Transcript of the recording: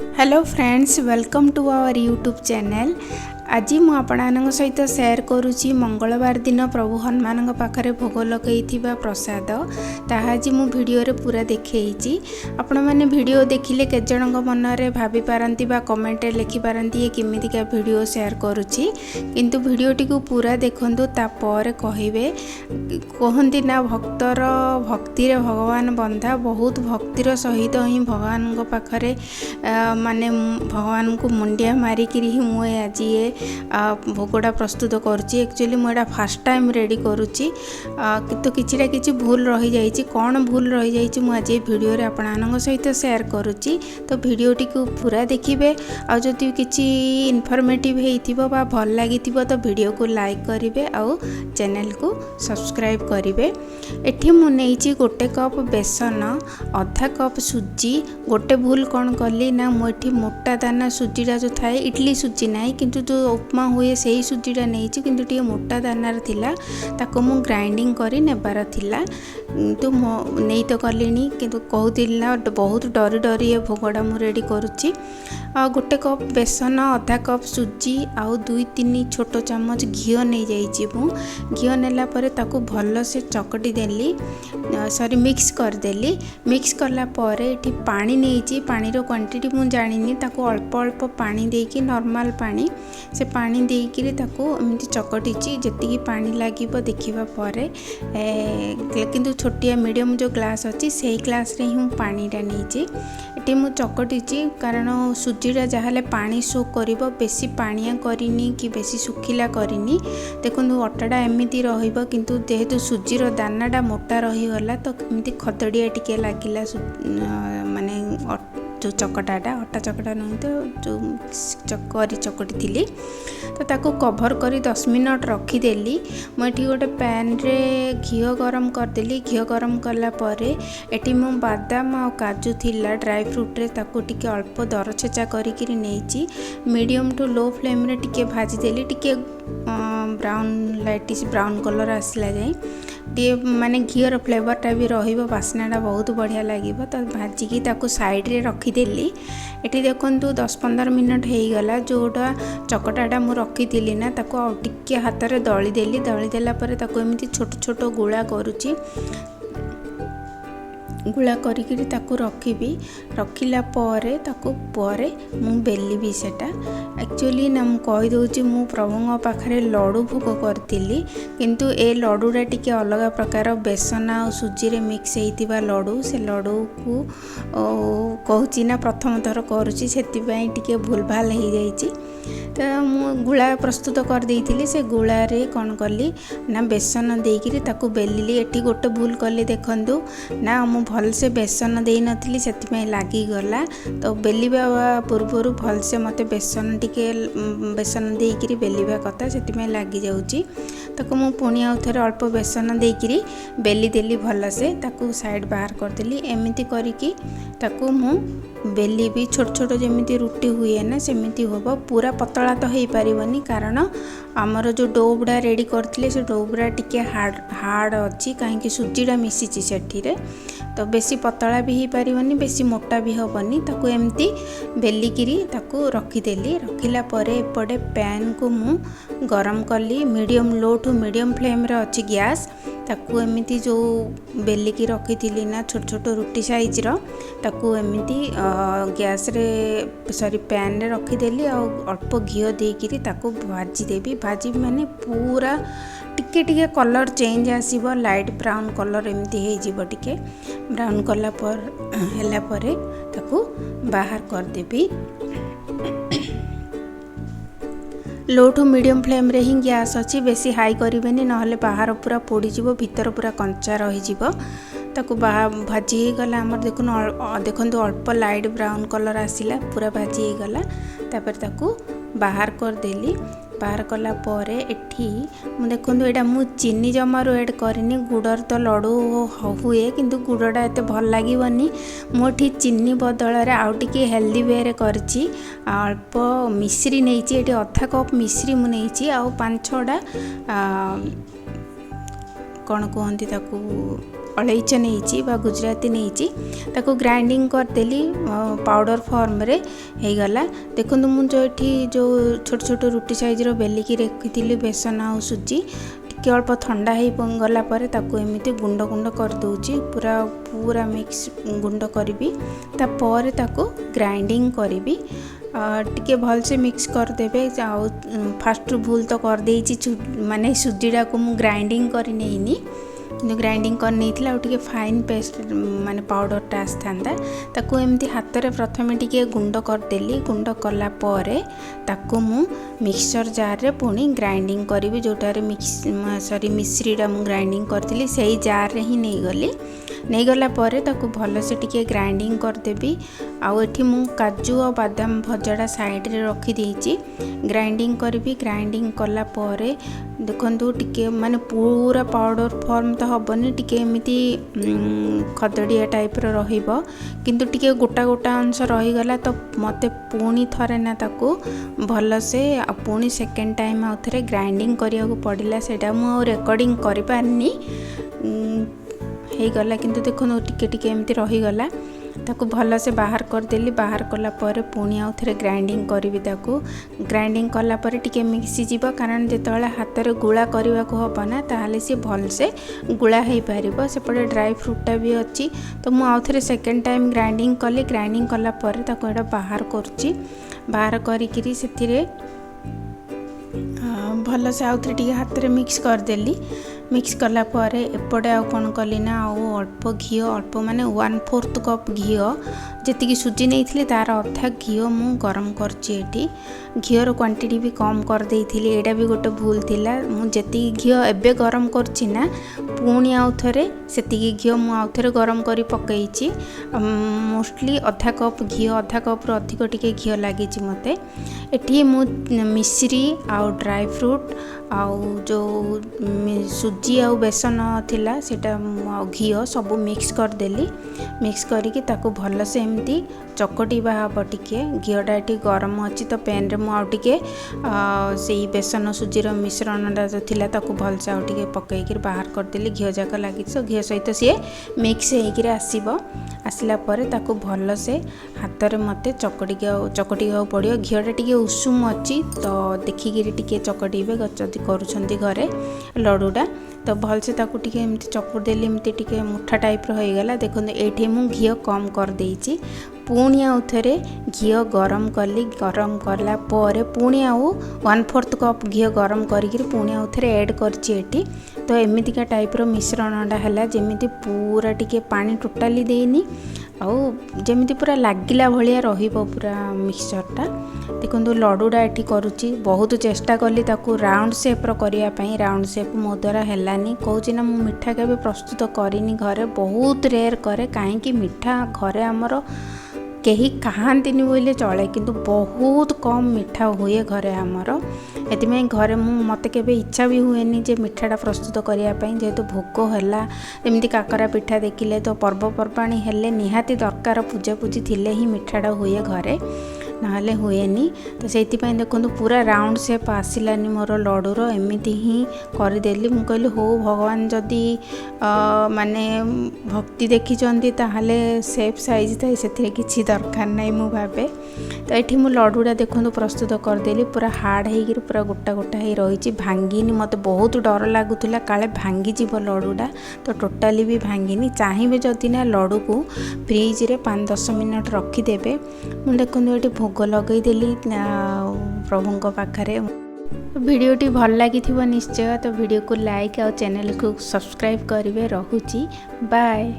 Hello friends, welcome to our YouTube channel. आज मु आपण सहित शेयर करुच्ची मंगलवार दिन प्रभु हनुमान पाखे भोग लगे प्रसाद ताज मु भिडियो रे पूरा देखी। आपण मैंने भिडियो देखिले के जन मन में भाभी पारती कमेंट लिखि पारती ये किमितिका भिडियो शेयर करुच्ची, किंतु भिडियोटी को पूरा देखंतु तापर कहिबे। कहती ना भक्तर भक्ति रे भगवान बंधा, बहुत भक्तिर सहित ही भगवान पाखरे माने भगवान को मुंडिया मारिक ही मुझे आज ये भोगटा प्रस्तुत करुच्ची। एक्चुअली मुझे फास्ट टाइम रेडी करुच्ची, तो किछिटा किछि भूल रही जाइछि। कौन भूल रही जाइछि मु आज भिडियो रे आपन सहित शेयर करुच्ची, तो भिडियोटी को पूरा देखिए। आ जदि किछि इनफॉर्मेटिव हेइथिबो बा भल लागिथिबो तो भिडियो को लाइक करिवे और चैनल को सब्सक्राइब करिवे। एठी मु नेइछि गोटे कप बेसन, आधा कप सुजी। गोटे भूल कौन कली ना मुझे मोटा दाना सुजीटा जो थाए इडली सुजी ना, किंतु जो उपमा हुए से ही सुजीटा नहीं, किंतु टे मोटा दानार थिला ताको मु ग्राइंडिंग करी नेबार थिला, तो नहीं तो कलिनी। किंतु कहूतिला बहुत डरी डरी ये भोगटा मु रेडी करुच्ची। गोटे कप बेसन, आधा कप सुजी आउ 2-3 छोट चम्मच घी नहीं जाइए। मु घी नेला परे ताको भल से चकटी देली, सॉरी मिक्स करदेली। मिक्स कला परे एठी पानी नहीं, पानीर क्वांटिटी मु जानिनी, ताको अल्प अल्प पानी देकी नॉर्मल पानी से पानी देकी ताको एमती चकटीची। जेतिकी पानी लागिबो देखिबा परे किंतु छोटिया मीडियम जो ग्लास अच्छी से ग्लास रे ही पानीटा नहीं एटी मु चकटीची, कारण सुजीटा जहाँ पानी शो करिबो, बेसी पानिया करिनी कि बेसी सुखिला करिनी। देखो अटाटा एमती रहिबो, किंतु जेहेतु सुजीर दानाटा मोटा रहीगला तो एमती खदड़िया टिके लागिला। माने जो चकटाटा अटा चकटा नहीं तो जो करी चकटी थी, तो ताको कभर करी 10 मिनट रखीदेली। मुझे गोटे पैन रे घी गरम करदेली। घी गरम कला परे एटी मु बादाम और काजू थिला ड्राई फ्रूट रे ताको टिके अल्प दर छेचा करी नेइची। मीडियम टू लो फ्लेम रे टिके भाजीदेली, टिके ब्राउन लाइटिश ब्राउन कलर आसला जाए टे माने घीर फ्लेवरटा भी रहिबो, बास्नाटा बहुत बढ़िया लगे। तो भाजिकी ताको साइड रे रखीदेली। एटी देखंतु 10-15 मिनट हो गला। जोटा चकटाटा मु रखी ना ताको आ टिके हाथ रे दली देली। दली देला परे ताको एमती छोट छोट गुळा करूची। गुला करी ताको रखिबी। रखिला परे ताको परे मु बेलिबी सेटा। एक्चुअली ना मु कहि दउची मु प्रभुଙ୍କ पाखरे लड्डू भोग करतिली, किंतु ए लड्डूटा टिके अलग प्रकार बेसन आ सुजी रे मिक्स हेतिबा लड्डू। से लड्डू को कहूची ना प्रथम थर करूची, सेति पई टिके भूल भाल हो जाइची। तो मु गुला प्रस्तुत कर देइथिली। से गुला रे कोन कली ना बेसन देइकिरी ताको बेलिली। एठी गोटे भूल कली, देखंतु ना मु भल से बेसन दे नथिली, सेति लागी गला। तो बेलिबा पूर्वर भल से मते बेसन टिके बेसन देइकिरी बेलिबा कथा, सेति लागी जाउची। ताको मु पुणी आउ थरे अल्प बेसन देइकिरी बेली देली भल से। ताको साइड बाहर कर देली। एमिति करिकी ताको मु बेली भी छोट छोट जमी रुटी हुए ना सेमिति होबो। पूरा पतला तो हो पारिबनी, कारण आमर जो डोबड़ा रेडी करथिले से डोबड़ा टिके हार्ड अच्छी, कहीं सुजीटा मिसिची सेठीरे। तो बेसी पतला भी हो पारिबनी, बेसी मोटा भी होबनी। ताको एमती बेलिकिरी ताको रखीदेली। रखिला परे एपटे पैन को मु गरम कली। Medium low to medium flame रे अच्छी गैस। ताको एमती जो बेलिकी रखी थी ना छोट छोट रुटी साइज रो, ताको एमती गैस रे सॉरी पैन रे रखीदेली। आ अल्प घी देकी ताको भाजी देवी। भाजी माने पूरा टिके टिके कलर चेंज आसीबो, लाइट ब्राउन कलर एमती हो जिवो। टिके ब्राउन कला पर हैला परे ताको बाहर कर देबी। लो टू मीडियम फ्लेम रे ही गैस अच्छी, बेसी हाई करें ना बाहर पूरा पोड़ीजिव, भीतर पूरा कंचा रही। ताको भाजी गला आमर देखो अल्प लाइट ब्राउन कलर आसिला, पूरा भाजी गला। तापर ताको बाहर कर देली। बाहर कला परे एठी मु देखो एटा मु चीनी जमारू ऐड करनी। गुड़र तो लड्डू हुए, किंतु गुड़टा एते भल लागिवनी। मोठी चीनी बदल रे आउ टिके हेल्दी वे रे करची। अल्प मिश्री नेइची, एटी आधा कप मिश्री मु नेइची। आ 5-6टा कौन कहती ताकू अलैच नहीं बा गुजराती नहीं ताको ग्राइंडिंग करदेली पाउडर फॉर्म रे हो गला। देखो मुझे जो छोट छोट रुटी साइज बेलिकी रखी बेसन आ सुजी टिके अल्प ठंडा हो गला एमती गुंड गुंड कर दूची पूरा पूरा मिक्स गुंड करी तापर ताको ग्राइंडिंग करी टिके भल से मिक्स करदेवे। फास्ट भूल तो कर देची माने सुजीटा को मु ग्राइंडिंग कर नहीं ग्राइंडिंग कर नहीं टे फाइन पेस्ट माने पाउडरटा आसता ताकू एमती हाथ में प्रथम टिके गुंड करदेली गुंड कला परे ताकू मु मिक्सचर जार रे पुणी ग्राइंडिंग करी जोटारे मिश्रीटा मु ग्राइंडिंग करथिली सेही जार रे ही नहीं गला परे ताकू भल से टिके ग्राइंडिंग करदेवी। आउ एठी मु काजू और बादाम भजाटा साइड रे रखी देइची ग्राइंडिंग करी ग्राइंडिंग कला परे देखंतु टिके माने पूरा पाउडर फॉर्म तो हबनी टिके एमिति खदड़िया टाइप रो रहिबो किंतु टिके गोटा गोटा अंश रही गला तो मते पुणी थरे ना ताकू भल से पुणी सेकेंड टाइम आउ थरे ग्राइंडिंग करिया को पड़िला सेटा मु रिकॉर्डिंग करि पारनी हे गला किंतु देखो टिके टिके एमती रही गला ताकू भल से बाहर करदेली बाहर कला परे पुणी आउ थरे ग्राइंडिंग करी ताकू ग्राइंडिंग कला परे टिके मिक्सी जीव कारण जेतले हाथ रे गुळा करबा को हबो ना ताहाले से भल से गुळा हे पारिबो। सेपटे ड्राई फ्रूटटा भी अच्छी तो मु आउ थरे सेकेंड टाइम ग्राइंडिंग कली ग्राइंडिंग कला परे ताकू एटा बाहर करची बाहर करिकिरी सेथिरे भल से आउ थरे टिके हाथ रे मिक्स करदेली मिक्स कला परे एपटे आउ कौन कली ना आउ अल्प घी अल्प माने 1/4 कप घी जी सुजी नहीं तार अधा घी मु गरम करची घीर क्वांटिटी भी कम कर देइथिली एटा भी गोटे भूल थिला मुझे घी एबे गरम करची ना पुणी आउ थरे सेतिकी घी मु आउ थरे गरम करी पकईची मोस्टली आधा कप घी आधा कप रो अधिक टिके घी लागी मते एठी मु मिश्री आउ ड्राई फ्रूट आउ जो सुजी आउ बेसन थिला सेटा घी सब मिक्स करदेली मिक्स करिकी ताकू भल से एमती चकटिबा हम टिके घीटा ये गरम अच्छी तो पैन रे आउ टिके से बेसन सुजीर मिश्रणटा जो थिला ताकू भल से आउ टिके पकईकी बाहर करदेली घी जाक लगी तो घी सहित सी मिक्स होकर आसब आसला परे ताकू भल से हाथ में मते चकटी पड़ो घीटा टिके उषुम अच्छी तो देखिकी टिके चकटे जदि करुँच घरे लडुटा तो भल से ताकू टिके एमती चकुड़ देली एमती टिके मुठा टाइप रो होइगला। देखो ये मु घी कम कर देइची पुणी आउ थरे घी गरम कली गरम कला परे पुणी आउ 1/4 कप घी गरम करी पुणी आउ थरे ऐड करची एठी तो एमितिका टाइप रो मिश्रणटा हैला जेमिति पूरा टिके पानी टोटाली देनी आउ जेमिति पूरा लागिला भलिया रहिबो पूरा मिक्सचरटा। देखो लडुटा एठी करुची बहुत चेष्टा कली ताकू राउंड शेप रो करिया पई राउंड शेप मो द्वारा हेलानी कहूँ ना मु मिठा केबे प्रस्तुत करिनी घरे बहुत रेयर करे कहीं मिठा घरे आमर कहीं कहांतीनी बोले चले किंतु बहुत कम मिठा हुए घरे आमर एतिमे घरे मते केबे इच्छा भी हुएनी जे मिठाटा प्रस्तुत करने जेहेतु भोग है एमती काकरा पिठा देखिले तो पर्वपर्वाणी हेले निहाती दरकार पूजा पूजी थिले ही मिठाटा हुए घरे नहले हुएनी तो से देखो पूरा राउंड शेप आसलानी मोर लडुर एमती ही करदेली मु कहली हो भगवान जदि माने भक्ति देखी ताहले शेप साइज थाए से किसी दरकार नहीं मु भावे तो ये मु लडुटा देखो प्रस्तुत करदेली पूरा हार्ड होकर पूरा गोटा गोटा हो रही भांगिनी मत बहुत डर लगुला काले भांगी जीव लडुटा तो टोटाली भी भांगिनी चाहिए जदि ना लडु को फ्रिज रे 5-10 मिनट रखिदेवे मु देखो ये भोग लगेदेली प्रभु पाखरे। वीडियोटी भल लगी निश्चय तो वीडियो को लाइक और चैनल को सब्सक्राइब करेंगे। रहुची बाय।